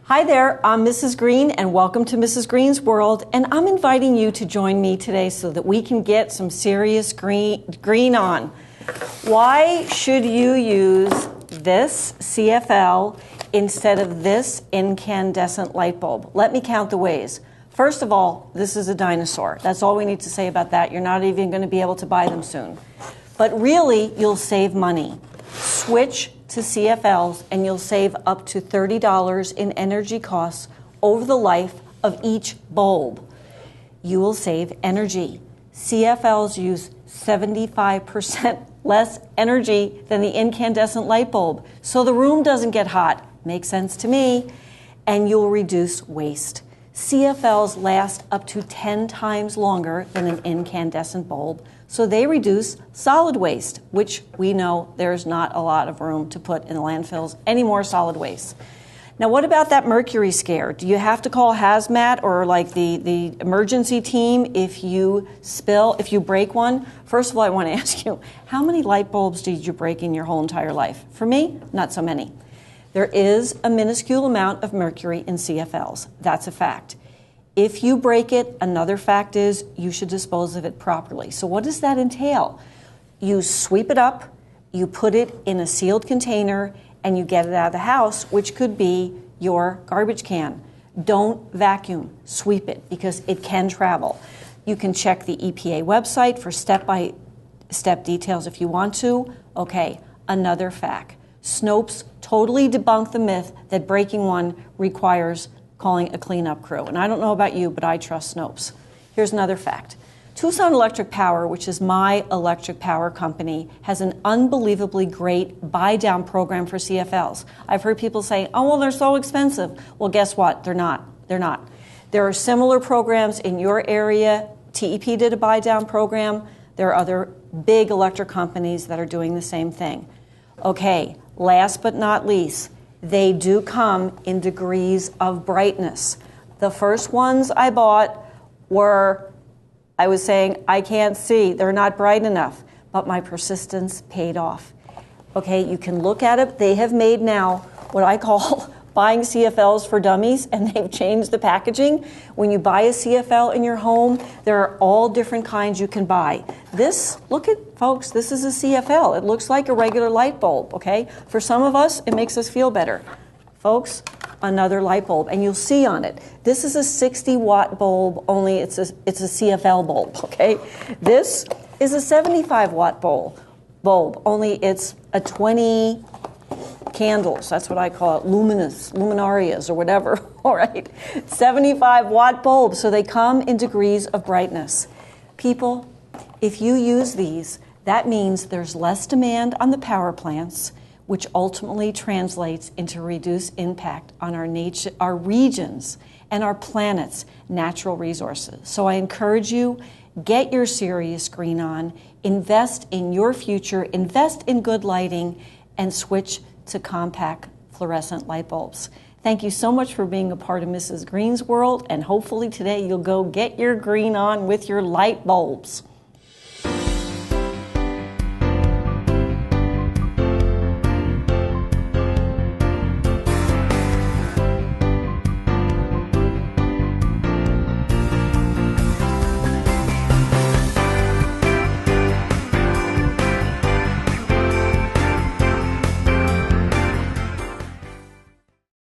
Hi there, I'm Mrs. Green and welcome to Mrs. Green's World, and I'm inviting you to join me today so that we can get some serious green on. Why should you use this CFL instead of this incandescent light bulb? Let me count the ways. First of all, this is a dinosaur. That's all we need to say about that. You're not even going to be able to buy them soon. But really, you'll save money. Switch to CFLs and you'll save up to $30 in energy costs over the life of each bulb. You will save energy. CFLs use 75% less energy than the incandescent light bulb, so the room doesn't get hot. Makes sense to me. And you'll reduce waste. CFLs last up to 10 times longer than an incandescent bulb, so they reduce solid waste, which we know there's not a lot of room to put in landfills, any more solid waste. Now, what about that mercury scare? Do you have to call hazmat or like the emergency team if you break one? First of all, I want to ask you, how many light bulbs did you break in your whole entire life? For me, not so many. There is a minuscule amount of mercury in CFLs. That's a fact. If you break it, another fact is you should dispose of it properly. So what does that entail? You sweep it up, you put it in a sealed container, and you get it out of the house, which could be your garbage can. Don't vacuum, sweep it, because it can travel. You can check the EPA website for step-by-step details if you want to. Okay, another fact. Snopes totally debunked the myth that breaking one requires calling a cleanup crew. And I don't know about you, but I trust Snopes. Here's another fact. Tucson Electric Power, which is my electric power company, has an unbelievably great buy-down program for CFLs. I've heard people say, oh, well, they're so expensive. Well, guess what? They're not. They're not. There are similar programs in your area. TEP did a buy-down program. There are other big electric companies that are doing the same thing. Okay, last but not least, they do come in degrees of brightness. The first ones I bought were, I was saying, I can't see, they're not bright enough, but my persistence paid off. Okay, you can look at it. They have made now what I call buying CFLs for dummies, and they've changed the packaging. When you buy a CFL in your home, there are all different kinds you can buy. This, look at, folks, this is a CFL. It looks like a regular light bulb, okay? For some of us, it makes us feel better. Folks, another light bulb, and you'll see on it. This is a 60-watt bulb, only it's a CFL bulb, okay? This is a 75-watt bulb, only it's a 20 candles, that's what I call it, luminarias or whatever, all right? 75-watt bulbs, so they come in degrees of brightness. People, if you use these, that means there's less demand on the power plants, which ultimately translates into reduced impact on our nature, our regions, and our planet's natural resources. So I encourage you, get your serious green on, invest in your future, invest in good lighting, and switch to compact fluorescent light bulbs. Thank you so much for being a part of Mrs. Green's World, and hopefully today you'll go get your green on with your light bulbs.